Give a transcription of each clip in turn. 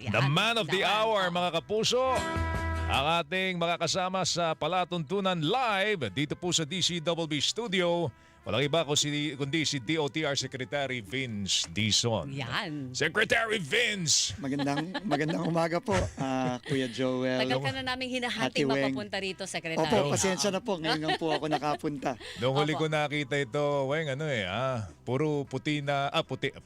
The man of the hour, mga kapuso. Ang ating mga kasama sa Palatuntunan Live dito po sa DCWB Studio. Walang iba kundi si DOTR Secretary Vince Dizon. Yan. Secretary Vince! Magandang umaga po, Kuya Joel. Tagal ka na namin Ate hinahati Weng. mapapunta rito, Secretary. Opo, pasensya na po. Ngayon lang po ako nakapunta. Noong huli Opo. ko nakita ito, Weng, puro puti na,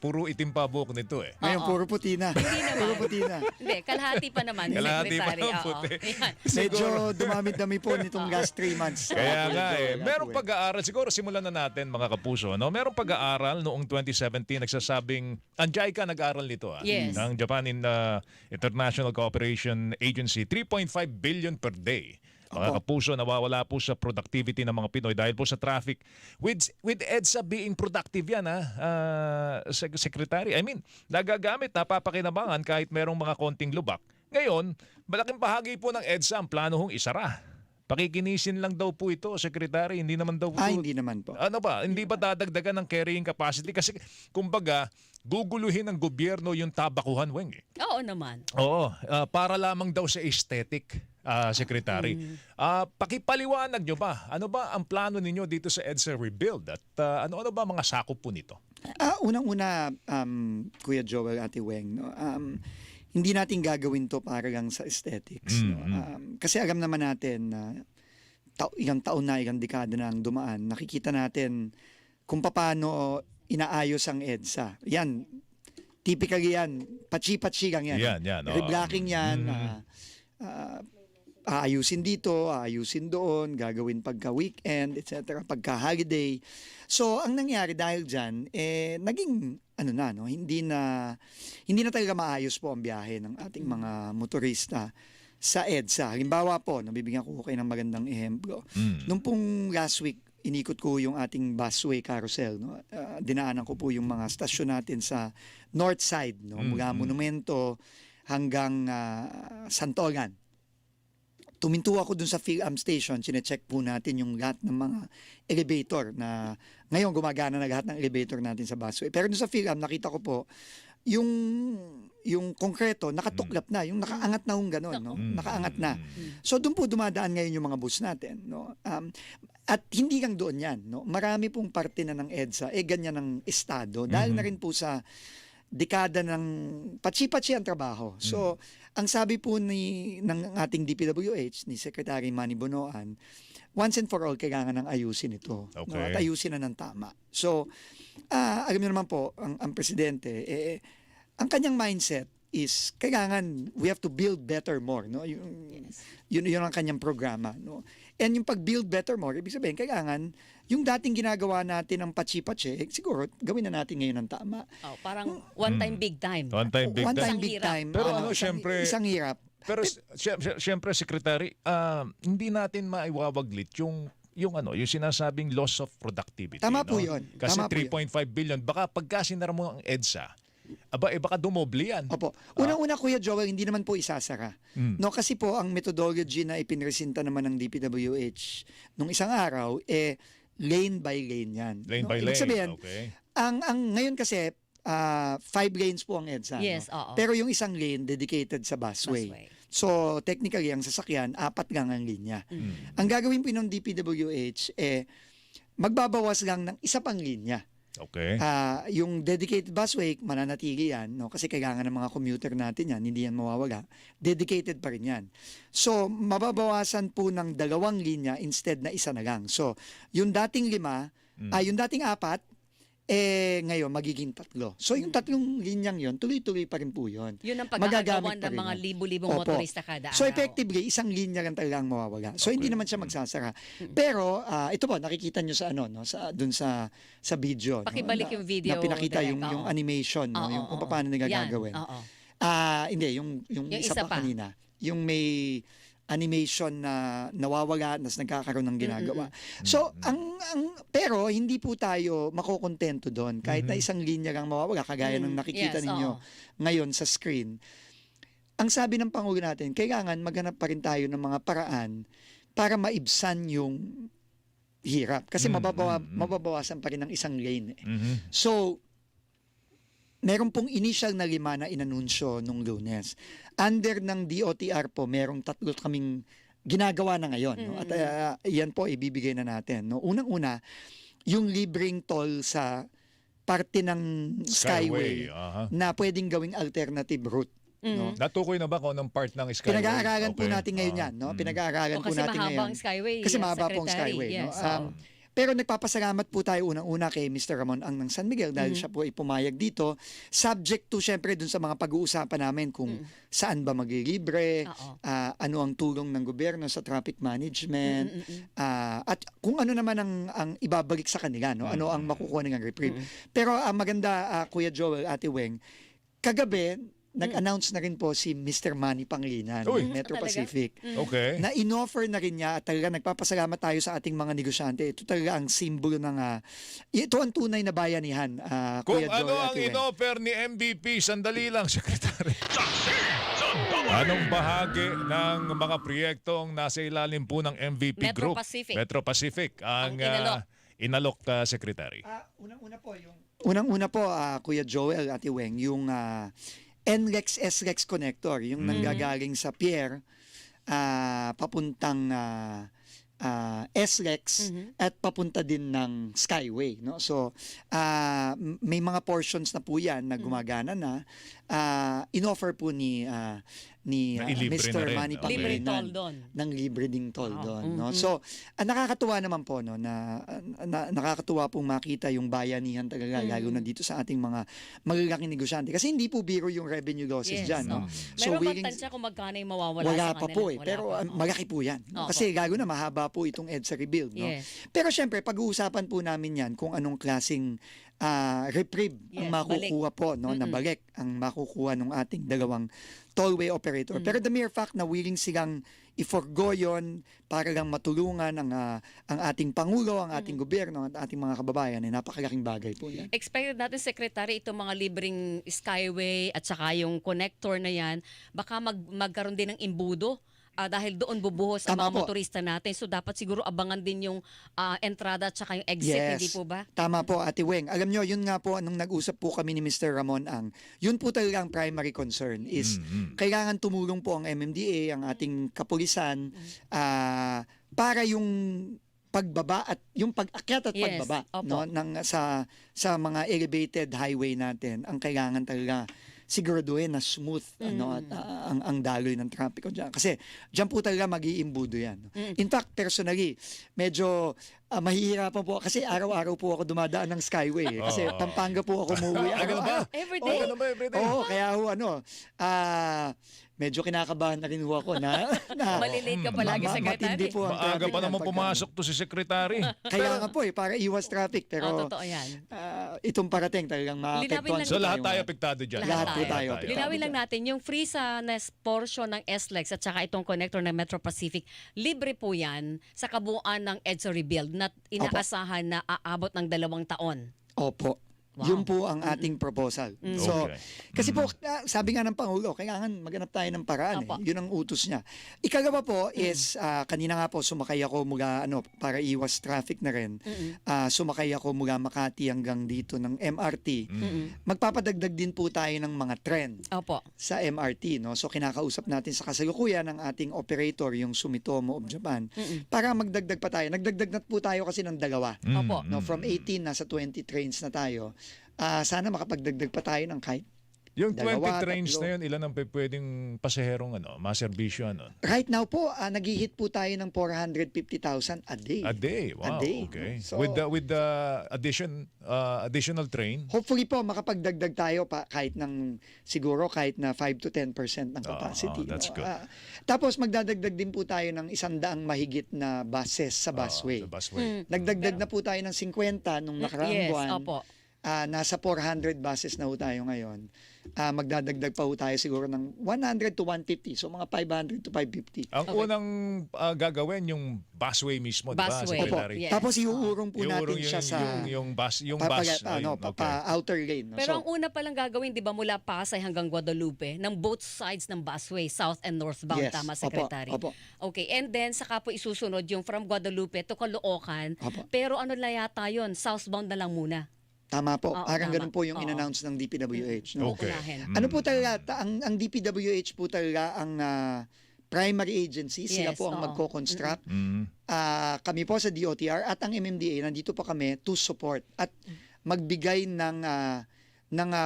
puro itim pa buhok nito eh. Ngayon, Oo. puro puti na. Hindi naman. Puro puti na. Hindi, kalahati pa naman, Kalahati pa Secretary. ng Oo. puti. Yan. Medyo dumami-dami po nitong last 3 months. Kaya Kuya nga Joel, Ate merong Weng. pag-aaral, siguro simulan na natin mga kapuso, no? Merong pag-aaral noong 2017 nagsasabing, ang JICA nag-aaral nito Yes. ng Japan International Cooperation Agency, 3.5 billion per day. Mga kapuso, nawawala po sa productivity ng mga Pinoy dahil po sa traffic. With EDSA being productive yan, Secretary. I mean, nagagamit, napapakinabangan kahit merong mga konting lubak. Ngayon, malaking bahagi po ng EDSA ang plano hong isara. Pakikinisin lang daw po ito, Secretary. Hindi naman daw po. Hindi naman po. Ano ba? Hindi ba dadagdagan ng carrying capacity? Kasi, kumbaga, guguluhin ng gobyerno yung tabakuhan, Weng. Oo naman. Oo, para lamang daw sa aesthetic, Secretary. Pakipaliwanag nyo ba? Ano ba ang plano ninyo dito sa EDSA Rebuild? At ano-ano ba mga sakop po nito? Unang-una, Kuya Joel, Ate Weng, no? Hindi natin gagawin to para lang sa aesthetics. No? Kasi alam naman natin na ilang taon na, ilang dekada na ang dumaan, nakikita natin kung paano inaayos ang EDSA. Yan, typically yan, patsi-patsi lang yan. Yan. Reblocking yan, aayusin dito, aayusin doon, gagawin pagka weekend, etc., pagka holiday. So, ang nangyari dahil dyan, naging, hindi na talaga maayos po ang biyahe ng ating mga motorista sa EDSA. Halimbawa po, nabibigyan ko kayo ng magandang ehemplo. Nung pong last week, inikot ko yung ating busway carousel. No? Dinaanan ko po yung mga stasyon natin sa north side, no? Mula Monumento hanggang Santolan. Tuminto ako dun sa PhilAm station, chinecheck po natin yung lahat ng mga elevator na ngayon gumagana na lahat ng elevator natin sa busway. Pero dun sa PhilAm, nakita ko po yung konkreto, nakatuklap na, yung nakaangat na yung gano'n, no? Nakaangat na. So doon po dumadaan ngayon yung mga bus natin, no? At hindi lang doon yan, no? Marami pong parte na ng EDSA, ganyan ang estado, dahil na rin po sa dekada ng patsi-patsi ang trabaho. So, ang sabi po ng ating DPWH, ni Secretary Manny Bonoan, once and for all, kailangan ng ayusin ito. Okay. No? At ayusin na ng tama. So, alam niyo naman po, ang presidente, ang kanyang mindset is kailangan we have to build better more, no? Yun ang kanyang programa, no? And yung pag-build better more, ibig sabihin kailangan yung dating ginagawa natin ng patsi-patsi, siguro gawin na natin ngayon ng tama. Oh, parang one time, big time. One time big One time. time, big Isang time. Pero syempre, isang hirap. Pero syempre, Secretary, hindi natin maiwawaglit yung sinasabing loss of productivity. Tama po no? yun. Kasi Tama po 3.5 billion, baka pagka sinara mo ang EDSA, baka dumoble yan. Opo. Unang-una, Kuya Joel, hindi naman po isasara. No, kasi po ang methodology na ipinresenta naman ng DPWH nung isang araw, lane by lane yan. Lane no? by Ibig lane, sabihin, okay. ang ngayon kasi, 5 lanes po ang EDSA. Yes, no? oo. Pero yung isang lane dedicated sa busway. Busway. So, technically, ang sasakyan, 4 lang ang linya. Ang gagawin po ng DPWH, magbabawas lang ng isa pang linya. Okay. Yung dedicated busway, mananatili yan, no? Kasi kailangan ng mga commuter natin yan, hindi yan mawawala. Dedicated pa rin yan. So, mababawasan po ng 2 linya instead na isa na lang. So, yung dating 5, yung dating 4, ngayon magiging 3. So, yung 3 linyang yon, tuloy-tuloy pa rin po yun. Yun ang Magagamit pagkakagawan pa ng rin mga yan. libu-libong Opo. motorista kada araw. So effectively, isang linya lang talaga ang mawawala. So hindi naman siya magsasara. Pero ito po, nakikita nyo sa dun sa video. Pakibalik yung video, Na pinakita Direk, yung oo. animation, no? Oo, Yung kung oo. paano nila Yan, gagawin. oo. Hindi, yung isa isa pa pa. kanina. Yung may animation na nawawala, nas nagkakaroon ng ginagawa. So, pero hindi po tayo makokontento doon. Kahit na isang linya lang mawawala, kagaya ng nakikita Yes, ninyo oo. ngayon sa screen. Ang sabi ng Pangulo natin, kailangan maghanap pa rin tayo ng mga paraan para maibsan yung hirap. Kasi mababawasan pa rin ng isang lane. So, meron pong initial na 5 na inanunsyo nung Lunes. Under ng DOTR po, merong 3 kaming ginagawa na ngayon. No? At yan po, ibibigay na natin. No? Unang-una, yung libreng toll sa parte ng Skyway aha. na pwedeng gawing alternative route. No? Natukoy na ba kung anong part ng Skyway? Pinag-aaralan po Okay. natin ngayon yan. No? Pinag-aaralan O, po kasi natin mahaba ngayon. ang Skyway. Kasi mahaba po ang Secretary. Skyway. No? Yes, oo. Pero nagpapasalamat po tayo unang-una kay Mr. Ramon ang ng San Miguel dahil siya po ay pumayag dito. Subject to syempre dun sa mga pag-uusapan namin kung saan ba maglilibre, Oo. ano ang tulong ng gobyerno sa traffic management, at kung ano naman ang ibabalik sa kanila, no? Ano ang makukuha ng reprieve. Pero ang maganda, Kuya Joel, Ate Weng, kagabi, nag-announce na rin po si Mr. Manny Pangilinan Uy. ng Metro Talaga? Pacific Okay. na in-offer na rin niya at talaga nagpapasalamat tayo sa ating mga negosyante. Ito talaga ang simbolo ng ito ang tunay na bayanihan, Kung Kuya ano Joel ang at Weng. in-offer ni MVP, sandali lang, Secretary. Anong bahagi ng mga proyektong nasa ilalim po ng MVP Metro Group? Pacific. Metro Pacific. Ang inalok. inalok, Secretary. Unang-una po, Kuya Joel at Weng, yung NLEX SLEX connector, yung nanggagaling sa Pierre papuntang SLEX at papunta din ng Skyway, no? So may mga portions na po 'yan na gumagana na, inoffer po ni Na ilibre Mr. na rin. Manny Okay. Libre Pangilinan toll doon. ng libre ding toll Wow. doon, no? So nakakatuwa naman po, no, na nakakatuwa pong makita yung bayanihan talaga lalo na dito sa ating mga malalaking negosyante kasi hindi po biro yung revenue losses Yes, diyan, no? no. Meron bang willing- tansya kung magkano yung mawawala wala sa pa kanila? po eh. Wala Pero pa. malaki po yan. Opo. Kasi lalo na mahaba po itong EDSA rebuild. No? Yes. Pero syempre, pag-uusapan po namin yan kung anong klaseng reprieve ang Yes, makukuha po. No? Na balik ang makukuha ng ating dalawang tollway operator. Pero the mere fact na willing silang i-forgo yun para lang matulungan ang ating Pangulo, ang ating gobyerno, at ating mga kababayan, ay napakalaking bagay po yan. Expected natin, Secretary, itong mga libreng Skyway at saka yung connector na yan, baka magkaroon din ng imbudo dahil doon bubuhos ang Tama mga po. motorista natin. So dapat siguro abangan din yung entrada at saka yung exit, Yes. hindi po ba? Tama po, Ate Weng. Alam nyo, yun nga po, nung nag-usap po kami ni Mr. Ramon yun po talaga ang primary concern is kailangan tumulong po ang MMDA, ang ating kapulisan, para yung pagbaba at yung pag-akyat at Yes, pagbaba opo. no sa mga elevated highway natin, ang kailangan talaga siguraduhin na smooth at ang daloy ng trapiko diyan kasi diyan po talaga mag-iimbudo yan. In fact, personally, medyo mahihirapan po kasi araw-araw po ako dumadaan ng Skyway kasi Pampanga po ako umuwi. Ganun ba? Everyday? Oh, ganun ba everyday? Oo, kaya medyo kinakabahan na rin ho ako na Malilate ka palagi, Secretary. matindi po ang Maaga traffic pa naman pagka- pumasok to si Secretary. Kaya nga po para iwas traffic pero Totoo yan. itong parating talagang maapektuhan. Linawin So lang lahat tayo apektado dyan. Lahat po tayo. Linawin lang natin, yung free sa portion ng SLEX at saka itong connector ng Metro Pacific, libre po yan sa kabuuan ng EDSA Rebuild na inaasahan na aabot ng 2 taon. Opo. Wow. Yun po ang ating proposal. So, Okay. kasi po, sabi nga ng Pangulo, kailangan maghanap tayo ng paraan. Opo. Yun ang utos niya. Ikalawa po is, kanina nga po, sumakay ako mula, para iwas traffic na rin. Sumakay ako mula Makati hanggang dito ng MRT. Magpapadagdag din po tayo ng mga tren Opo. sa MRT, no? So kinakausap natin sa kasalukuyan ng ating operator, yung Sumitomo of Japan, para magdagdag pa tayo. Nagdagdag na po tayo kasi ng 2. Opo. No, from 18 nasa 20 trains na tayo. Sana makapagdagdag pa tayo ng kahit Yung 20 Dalawa, trains tatlo. na yun, ilan ang pwedeng pasaherong maserbisyo right now po, nag-hit po tayo ng 450,000 a day. A day. Wow. A day. Okay. So, with the additional train. hopefully po makapagdagdag tayo pa kahit kahit na 5 to 10% ng capacity. that's no? good. Tapos magdadagdag din po tayo ng 100 mahigit na buses sa busway. Sa busway. Nagdagdag na po tayo ng 50 nung nakaraang Yes, buwan. opo. Nasa 400 buses na po tayo ngayon. Magdadagdag pa po tayo siguro ng 100 to 150. So mga 500 to 550. Ang unang gagawin yung busway mismo, di ba, Busway. Opo. Secretary? Yes. Tapos iuurong po natin Yung- siya sa yung bus, ayun, okay. outer lane. No? Pero So, ang una palang gagawin, di ba, mula Pasay hanggang Guadalupe, ng both sides ng busway, south and northbound, Yes. tama, Opo, Secretary? opo. Okay, and then saka po isusunod yung from Guadalupe to Caloocan, Opo. pero ano na yata yun, southbound na lang muna. Tama po. Oo, Parang tama. ganun po yung Oo. in-announce ng DPWH. No? Okay. Uunahin. Ano po talaga, ang DPWH po talaga ang primary agency. Sila Yes, po ang oo. magko-construct. Mm. Kami po sa DOTR at ang MMDA, nandito po kami to support at magbigay ng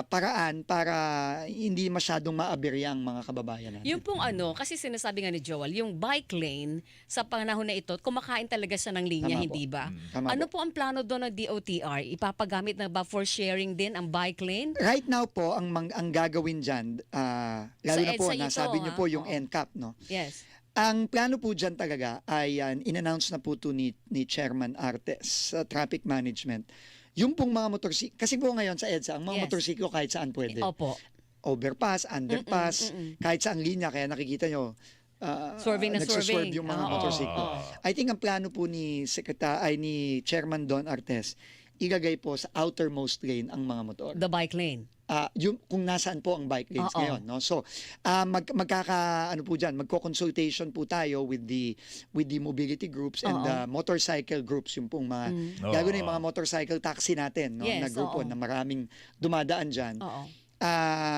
paraan para hindi masyadong maaberya ang mga kababayan natin. Yung pong kasi sinasabi nga ni Joel, yung bike lane, sa panahon na ito, kumakain talaga siya ng linya, Tama po. hindi ba? Tama Ano po. po ang plano doon ng DOTR? Ipapagamit na ba for sharing din ang bike lane? Right now po, ang gagawin dyan, lalo na po, EDSA ito, nasabi niyo po yung Oo. NCAP, no? Yes. Ang plano po dyan talaga ay in-announce na po to ni Chairman Artes sa traffic management. Yung pong mga motorsiklo, kasi po ngayon sa EDSA, ang mga Yes. motorsiklo kahit saan pwede. Opo. Overpass, underpass, kahit saang linya, kaya nakikita nyo, Swerving na nagsaswerve swerving. yung mga Oo, motorsiklo. oo. I think ang plano po ni ni Chairman Don Artes, ilagay po sa outermost lane ang mga motor. The bike lane. Yung kung nasaan po ang bike lanes Oo. ngayon, no? So, magko-consultation po tayo with the mobility groups and Oo. the motorcycle groups, yung pong mga Oo. lalo na yung mga motorcycle taxi natin, no? Yes, Na grupo oo. na maraming dumadaan diyan. Oo.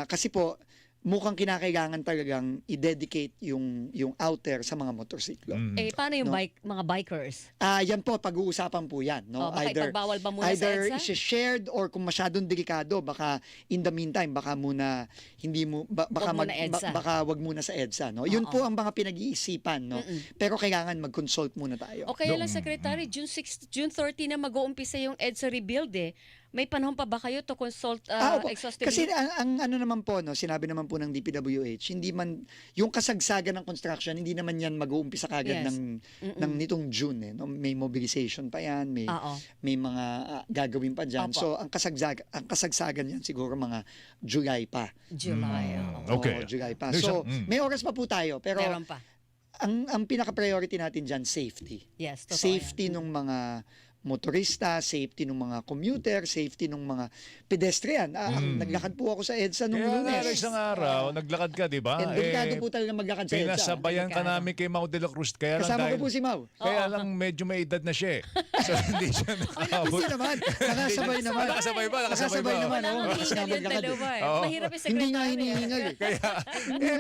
Kasi po mukhang kinakailangan talagang i-dedicate yung outer sa mga motorsiklo. Mm. Paano yung No. mga bikers? Yan po, pag-uusapan po yan, no? Baka ipagbawal ba muna sa either EDSA? shared or kung masyadong delikado, baka in the meantime baka muna hindi mo baka Wag muna EDSA. baka wag muna sa EDSA, no? Yun Oo. po ang mga pinag-iisipan, no? Pero kailangan mag-consult muna tayo. O kaya lang, Secretary, June 30 na mag-uumpisa yung EDSA rebuild eh. May panahon pa ba kayo to consult Opo. exhaustively? Kasi ang ano naman po, no, sinabi naman po ng DPWH, hindi man yung kasagsagan ng construction, hindi naman yan mag-uumpisa kagad Yes. ng nitong June, eh, no? May mobilization pa yan, Oo. may mga gagawin pa diyan. Opo. So ang kasagsagan yan siguro mga July pa. July. oo. Okay. Oo, July pa. Yung So isang- may oras pa po tayo, pero Meron pa. ang pinaka-priority natin diyan safety. Yes, totoo Safety ng mga motorista, safety ng mga commuter, safety ng mga pedestrian. Naglakad po ako sa EDSA nung Kaya nga, Lunes. isang araw, naglakad ka, di ba? And delikado po talaga maglakad sa EDSA. Pinasabayan ka Delikado. namin kay Mau de la Cruz. Kaya lang Kasama dahil, ko po si Mau. kaya lang medyo may edad na siya eh. So hindi siya nakakabot. Hindi naman. Nakasabay naman. Nakasabay ba? Nakasabay ba? naman. Wala Oo, nang kasi hingal nga yung maglakad eh. dalawa eh. Oo. Mahirap yung Hindi nga secretary. hinihingal eh. Kaya,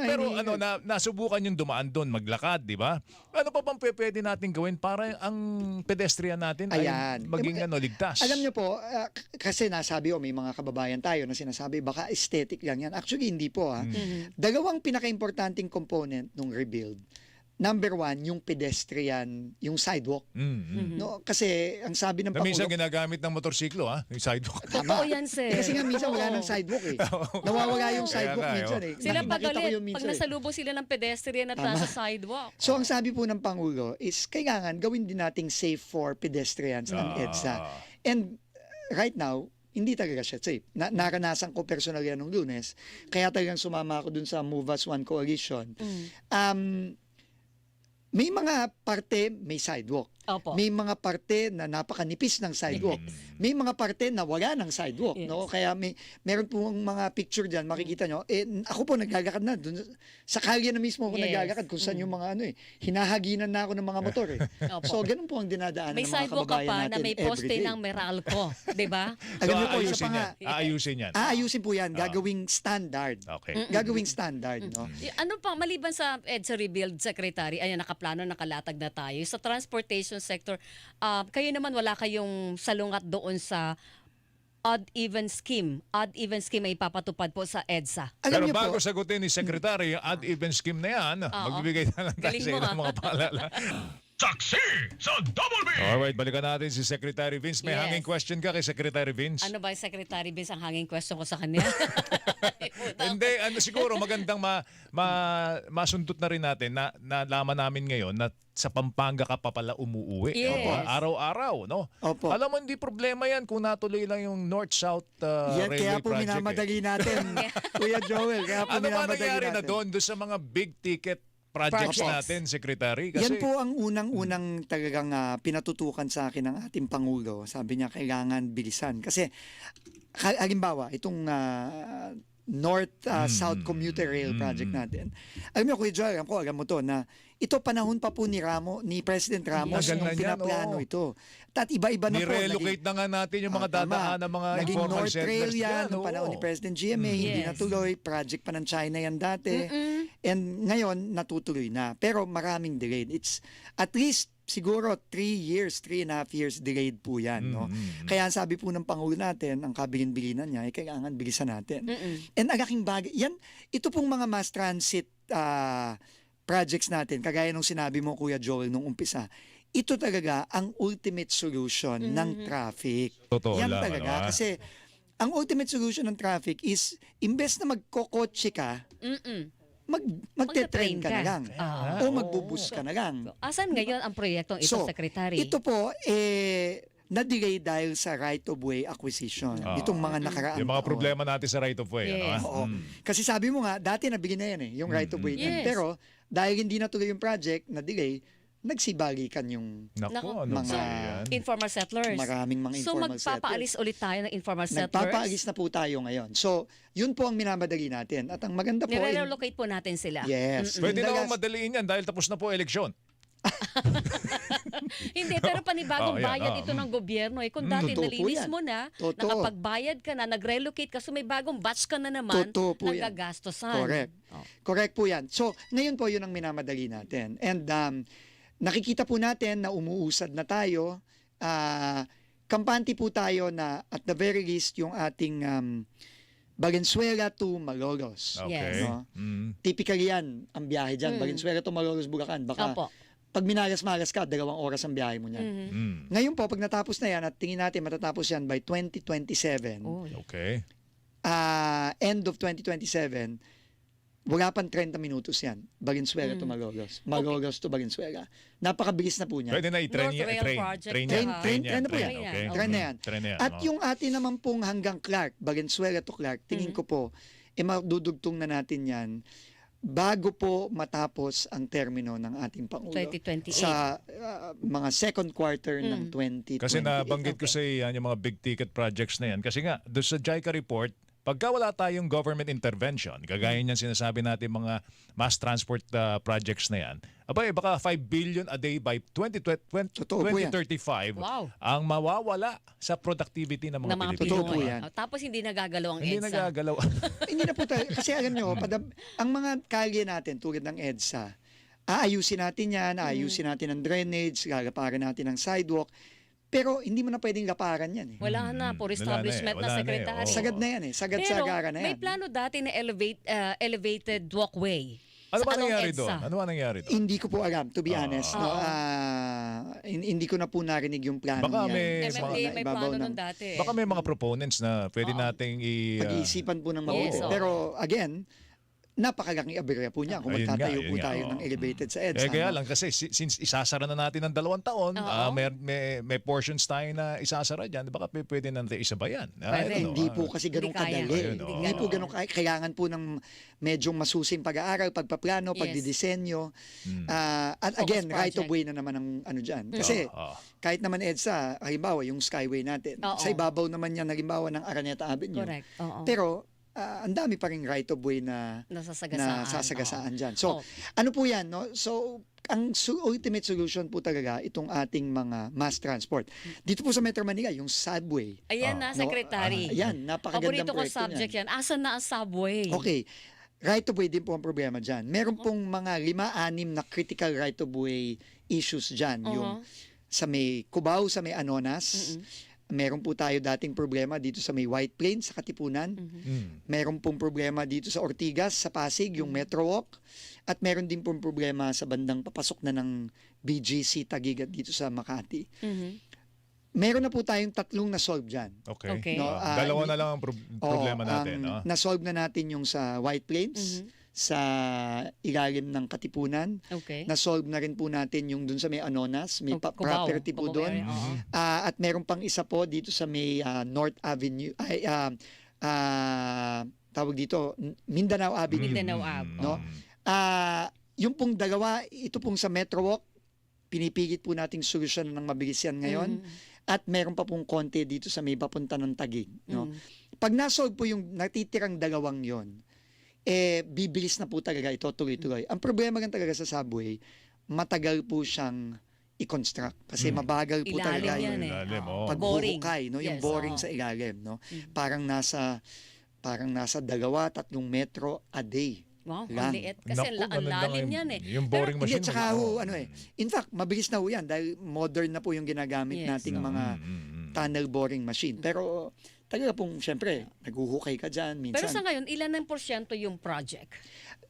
pero ano, nasubukan yung dumaan doon, maglakad, di ba? Ano pa bang pwede natin gawin para ang pedestrian natin Ayan. ay maging ligtas? Alam niyo po, kasi nasabi may mga kababayan tayo na sinasabi baka aesthetic lang yan. Actually, hindi po. Dalawang pinaka-importanting component ng rebuild. Number one, yung pedestrian, yung sidewalk. No, kasi ang sabi ng Na minsan Pangulo, ginagamit ng motorsiklo, yung sidewalk. Totoo yan, sir. kasi nga minsan wala ng sidewalk eh. Nawawala yung Kaya sidewalk nga, minsan eh. Sila Nakita ko pagalit yun pag minsan eh. nasalubong sila ng pedestrian at nasa sidewalk. So ang sabi po ng Pangulo is kailangan gawin din nating safe for pedestrians ang EDSA. And right now, hindi talaga siya safe. Naranasan ko personal yan nung Lunes. Kaya talagang sumama ako dun sa Move As One Coalition. May mga parte may sidewalk. Opo. May mga parte na napakanipis ng sidewalk. May mga parte na wala ng sidewalk, Yes. no? Kaya meron po mga picture diyan, makikita nyo. Ako po naglalakad na dun sa kalye na mismo ako Yes. naglalakad kung saan yung mga hinahaginan na ako ng mga motor eh. Opo. So ganun po ang dinadaanan May ng mga sidewalk ka kababayan pa natin na may poste everyday. ng Meralco, di ba? Alam niyo po, isa aayusin pa nga, yan. Aayusin yan. aayusin po yan, gagawing standard. Okay. Gagawing standard, no? Ano pa, maliban sa EDSA Rebuild, Secretary, ayan, nakaplano, nakalatag na tayo. Sa transportation sector, kayo naman wala kayong salungat doon sa odd-even scheme. Odd-even scheme ay ipapatupad po sa EDSA. Alam Pero niyo po, bago sagutin ni Secretary yung odd-even scheme na yan, magbibigay na lang tayo Galing sa mo, ilang mga paalala. Saksi sa Double B! Alright, balikan natin si Secretary Vince. May Yes. hanging question ka kay Secretary Vince? Ano ba yung Secretary Vince ang hanging question ko sa kanya? Hindi, siguro magandang masundot na rin natin na nalaman namin ngayon na sa Pampanga ka pa pala umuuwi. Yes. Opo, araw-araw, no? Opo. Alam mo, hindi problema yan kung natuloy lang yung North-South yan, Railway kaya po Project. minamadali natin, Kuya Joel. Kaya po Ano ba minamadali nangyari natin. na doon sa mga big ticket projects Projects. natin, Secretary? Kasi, Yan po ang unang-unang talagang pinatutukan sa akin ng ating Pangulo. Sabi niya, kailangan bilisan. Kasi, halimbawa, itong North-South Commuter Rail project natin. Alam mo, Kuya Joel, alam mo to, na ito panahon pa po ni President Ramos Tagal na nung yan, pinaplano oo. ito. At iba-iba na po. Ni-relocate na nga natin yung mga dadaan ng mga Naging informal North settlers Rail yan dyan, nung oo. panahon ni President GMA, hindi Yes. natuloy. Project pa ng China yan dati. And ngayon, natutuloy na. Pero maraming delayed. It's at least siguro 3.5 years delayed po yan. No? Kaya ang sabi po ng Pangulo natin, ang kabilin-bilinan niya, ay kailangan bilisan natin. And ang laking bagay, ito pong mga mass transit projects natin, kagaya nung sinabi mo, Kuya Joel, nung umpisa, ito talaga ang ultimate solution ng traffic. Totoo Yan lang, talaga. ano, Kasi ang ultimate solution ng traffic is, imbes na magkokotse ka, magte-train ka na lang. O magbubus ka na lang. Asan ngayon ang proyektong ito, Secretary? Ito po, na-delay dahil sa right-of-way acquisition. Itong mga nakaraang Yung mga taon. problema natin sa right of way. Yes. Ano? Oo. Kasi sabi mo nga, dati nabigyan na yan yung right-of-way. Yes. Pero dahil hindi natuloy yung project, na-delay, nagsibalikan yung Naku, Naku. ano mga- ba yan? Informal settlers. maraming mga So informal magpapaalis ulit tayo ng informal settlers? Nagpapaalis na po tayo ngayon. So, yun po ang minamadali natin. At ang maganda po, Nire-relocate po natin sila. yes. Pwede na Dalas- akong madaliin yan dahil tapos na po eleksyon. Hindi, pero panibagong yan, bayad ito ng gobyerno. Kung dati Totoo po nalinis yan. mo na, Totoo. nakapagbayad ka na, nag-relocate ka, so may bagong batch ka na naman, Totoo po yan. nagagastosan. Correct. Oh. Correct po yan. So, ngayon po yun ang minamadali natin. And nakikita po natin na umuusad na tayo. Kampante po tayo na at the very least yung ating Valenzuela to Malolos. Okay. Yes. No? Typically yan ang biyahe dyan. Valenzuela to Malolos, Bulacan. Baka Opo. pag minagas-magas ka, 2 oras ang biyahe mo niyan. Ngayon po, pag natapos na yan at tingin natin matatapos yan by 2027, Oh. Okay. end of 2027, wala pang 30 minutos yan. Valenzuela to Malolos. Malolos to Valenzuela. Napakabilis na po niya. Pwede na i-train North yan. Rail Project. Train Train- yan. train- train na po yan. Okay. Train na yan. Train na yan. At oh. yung atin naman pong hanggang Clark, Valenzuela to Clark, tingin ko po, madudugtong na natin yan bago po matapos ang termino ng ating Pangulo. 2028. Sa mga second quarter ng 2028. Kasi nabanggit ko Okay. sa yan yung mga big ticket projects na yan. Kasi nga, doon sa JICA report, pagka wala tayong government intervention, kagaya niyan sinasabi natin mga mass transport projects na yan, baka 5 billion a day by Totoo po yan. 2035 Wow. ang mawawala sa productivity ng mga ng mga Pilipino. Totoo po Pinoy. yan. Tapos hindi nagagalaw ang Hindi EDSA. nagagalaw. Hindi na po tayo. Kasi alam nyo, ang mga kalye natin tulad ng EDSA, aayusin natin yan, aayusin natin ang drainage, lalaparan natin ang sidewalk, pero hindi mo na pwedeng laparan yan. Wala na, Wala for na establishment eh, na, wala na eh, Secretary. oo. Sagad na yan eh. Sagad sa Pero agara na yan. may plano dati na elevated walkway. Ano Sa ba anong nangyari EDSA? doon? Ano ba nangyari doon? Hindi ko po alam, to be honest. No? Oo. Hindi ko na po narinig yung plano Baka niya. may- Sa MMDA may ibabaw plano ng- nun dati. Baka may mga proponents na pwede nating Pag-iisipan po ng mabuti. Yes, oo. Pero again, napakalaking aberya po niya kung Ayun nga, magtatayo yun po nga, tayo oo. ng elevated sa EDSA. kaya no? lang kasi since isasara na natin ng 2 taon, Oo. may portions tayo na isasara dyan, baka pwede natin isabayan. Pwede. Hindi po kasi ganun Hindi kaya. kadali. Ayun, oo. Hindi po ganun kaya. Kailangan po ng medyo masusing pag-aaral, pagpaplano, Yes. pagdidisenyo. At Focus again, right of project. way na naman ang ano dyan. Kasi Oo. kahit naman EDSA, halimbawa yung Skyway natin, Oo. sa ibabaw naman yan, halimbawa ng Araneta Avenue. Correct. Oo. Pero ang dami pa rin right of way na Nasasagasaan. dyan. So, ano po yan, no? So, ang ultimate solution po talaga itong ating mga mass transport. Dito po sa Metro Manila, yung subway. Ayan na, Secretary. Ayan, napakagandang Paborito ko proyekto subject niyan. yan. Asan na ang subway? Okay. Right of way din po ang problema dyan. Meron pong mga 5-6 na critical right of way issues dyan. Yung sa may Cubao, sa may Anonas. Meron po tayo dating problema dito sa may White Plains sa Katipunan. Meron pong problema dito sa Ortigas, sa Pasig, yung Metro Walk. At meron din pong problema sa bandang papasok na ng BGC Taguig at dito sa Makati. Meron na po tayong 3 na-solve dyan. Okay. Okay. No, Dalawa na lang ang problema Oo, natin. ang na-solve na natin yung sa White Plains, sa ilalim ng Katipunan. Okay. Na-solve na rin po natin yung dun sa may Anonas, may Cubao. property po Cubao doon. area, oo. At meron pang isa po dito sa may North Avenue, tawag dito, Mindanao Avenue. Mindanao Ave. No? Yung pong dalawa, ito pong sa Metro Walk, pinipigit po nating solusyon ng mabilis yan ngayon. At meron pa pong konti dito sa may papunta ng Taguig. No? pag nasolve po yung natitirang dalawang yon, bibilis na po talaga ito tuloy-tuloy. Ang problema lang talaga sa subway, matagal po siyang i-construct kasi mabagal po Ilalim talaga yan yung eh. Ilalim, Oo. oo. Boring. pagbuhukay, no? Yung Yes, boring oo. sa ilalim, no? Parang nasa 2-3 metro a day. Wow, lang. ang liit. Kasi Naku, ang ganun lang lalim yung- yan eh. Yung boring Hindi, machine. tsaka ho, in fact, mabilis na ho yan dahil modern na po yung ginagamit Yes, nating oo. mga tunnel boring machine. Pero talaga pong, syempre, naghuhukay ka dyan Pero minsan. sa ngayon, ilan ng porsyento yung project?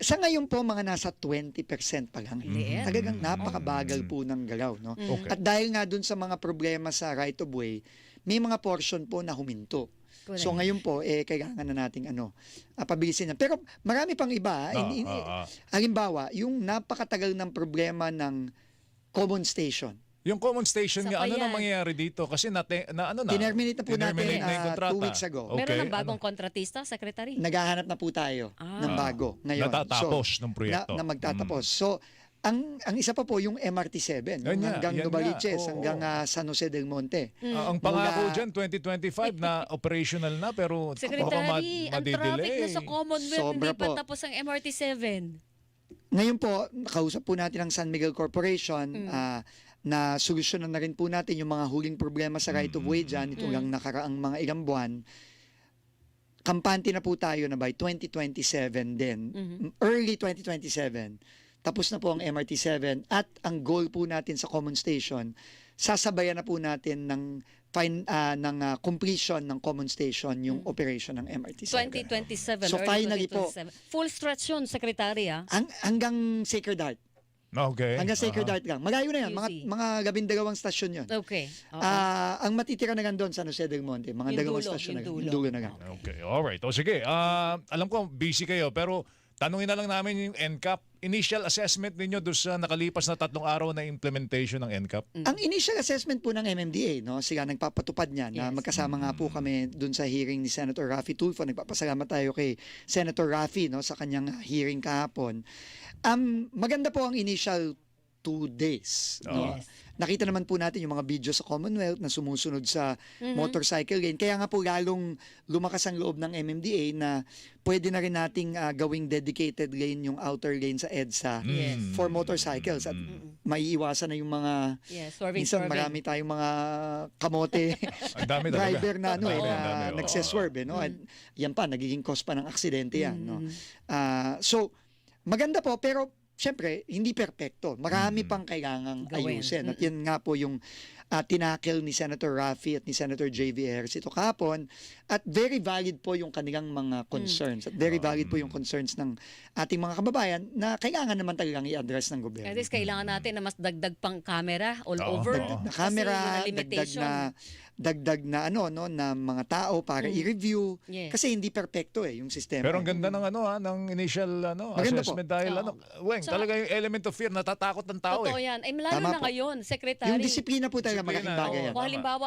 Sa ngayon po, mga nasa 20% pa lang. Liit. Talagang napakabagal po ng galaw. No? Okay. At dahil nga dun sa mga problema sa right of way, may mga portion po na huminto. Correct. So ngayon po, kailangan na nating pabilisin yan. Pero marami pang iba. Halimbawa, yung napakatagal ng problema ng common station. Yung common station Sa nga, ano na Payan. mangyayari dito? Kasi Tinerminate na po natin Tinerminate na yung kontrata. 2 weeks ago. Okay, Meron ng bagong ano? kontratista, Secretary? Naghahanap na po tayo ng bago ngayon. Natatapos ng proyekto. Na magtatapos. So, ang isa pa po yung MRT7, yung Yan nga, hanggang yan Novaliches, nga. Oo. hanggang San Jose del Monte. Ang pangako Mula- dyan, 2025 na operational na, pero baka Secretary, ang traffic madidelay. na sa Commonwealth, Sobra hindi pa po. tapos ang MRT7. Ngayon po, nakausap po natin ang San Miguel Corporation na solusyonan na rin po natin yung mga huling problema sa right of way dyan, ito lang nakaraang mga ilang buwan. Kampante na po tayo na by 2027 din, early 2027, tapos na po ang MRT7 at ang goal po natin sa common station, sasabayan na po natin ng completion ng common station yung operation ng MRT7. 2027, So, early finally po. 2027. Full stretch yun, Secretary, ah. Hanggang Sacred Heart. Okay. Hanggang Sacred Heart lang. Malayo na yan. QC. Mga 12 stasyon yun. Okay. Oo. Ang matitira na lang doon San Jose del Monte, mga Yung dalawang dulo, stasyon na yung lang. dulo. Yung dulo na lang. Okay, alright. O sige, alam ko busy kayo, pero tanungin na lang namin yung NCAP. Initial assessment ninyo doon sa nakalipas na 3 araw na implementation ng NCAP? Ang initial assessment po ng MMDA, no, sila nagpapatupad niya na Yes. magkasama nga po kami doon sa hearing ni Senator Raffy Tulfo. Nagpapasalamat tayo kay Senator Raffy, no, sa kanyang hearing kahapon. Maganda po ang initial 2 days. No? Yes. Nakita naman po natin yung mga video sa Commonwealth na sumusunod sa motorcycle lane. Kaya nga po lalong lumakas ang loob ng MMDA na pwede na rin nating gawing dedicated lane yung outer lane sa EDSA Yes. for motorcycles at maiiwasan na yung mga Yes, swerving, minsan swerving. marami tayong mga kamote Ang dami talaga. driver na Ang dami, ang na dami, oo. nagseswerve no at yan pa nagiging cause pa ng aksidente yan no. So maganda po pero syempre hindi perpekto, marami pang kailangang Gawin. ayusin at yan nga po yung tinakil ni Senator Raffy at ni Senator J.V. Harris ito kahapon at very valid po yung kanilang mga concerns at very valid po yung concerns ng ating mga kababayan na kailangan naman talagang i-address ng At gobyerno. least kailangan natin na mas dagdag pang camera all Oo, over. oo. Na camera, Kasi yun ang dagdag limitation. na na mga tao para i-review Yes. kasi hindi perpekto yung sistema. Pero ang ganda ng ng initial Maganda assessment po. dahil Oo. Weng, Tsaka- talaga yung element of fear, natatakot ng tao Totoo yan. Ay, lalo Tama na po. ngayon, Secretary. Yung disiplina po talaga Disiplina, malaking bagay oo. yan. Kung halimbawa,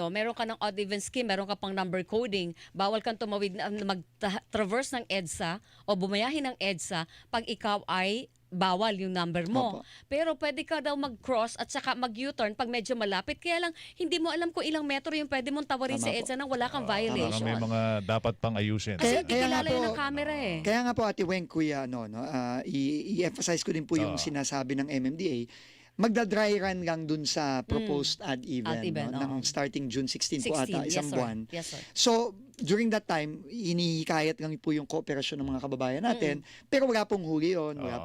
meron ka ng odd even scheme, meron ka pang number coding, bawal kang tumawid na mag-traverse ng EDSA o bumayahin ng EDSA pag ikaw ay bawal yung number mo. Opo. Pero pwede ka daw mag-cross at saka mag-U-turn pag medyo malapit. Kaya lang, hindi mo alam kung ilang metro yung pwede mong tawarin Tama sa po. EDSA nang wala kang Baka violation. may mga dapat pang ayusin. Kasi hindi Kaya nga kilala po- yun ng camera eh. Kaya nga po Ate Weng, Kuya, i-emphasize ko din po yung Oo. sinasabi ng MMDA. Magda-dry run lang dun sa proposed ad event, event, ng oo. starting June 16 po ata, yes, isang sir. buwan. Yes, sir. So, during that time, hinihikayat lang po yung kooperasyon ng mga kababayan natin. Pero wala pong huli yun, wala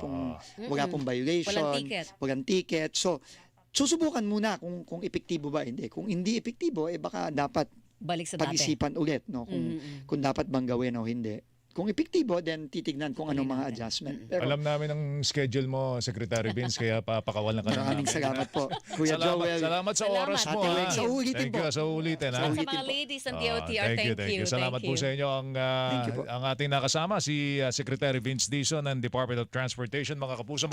pong violation, Walang ticket. So, susubukan muna kung epektibo ba hindi. Kung hindi epektibo, baka dapat Balik sa dati. pag-isipan ulit no kung dapat bang gawin o hindi. Kung epektibo, then titignan kung anong mga adjustment. Pero Alam namin ang schedule mo, Secretary Vince, kaya papakawalan ka na maraming namin. salamat po, Kuya Joel. Salamat sa Salamat. oras mo. Ate Weng, ha. sa ulitin Thank you, po. sa ulitin. At ha. sa ulitin mga po. ladies ng DOTR, Thank you. Salamat po sa inyo. Thank you po. Ang ating nakasama, si Secretary Vince Dizon ng Department of Transportation. Mga kapuso,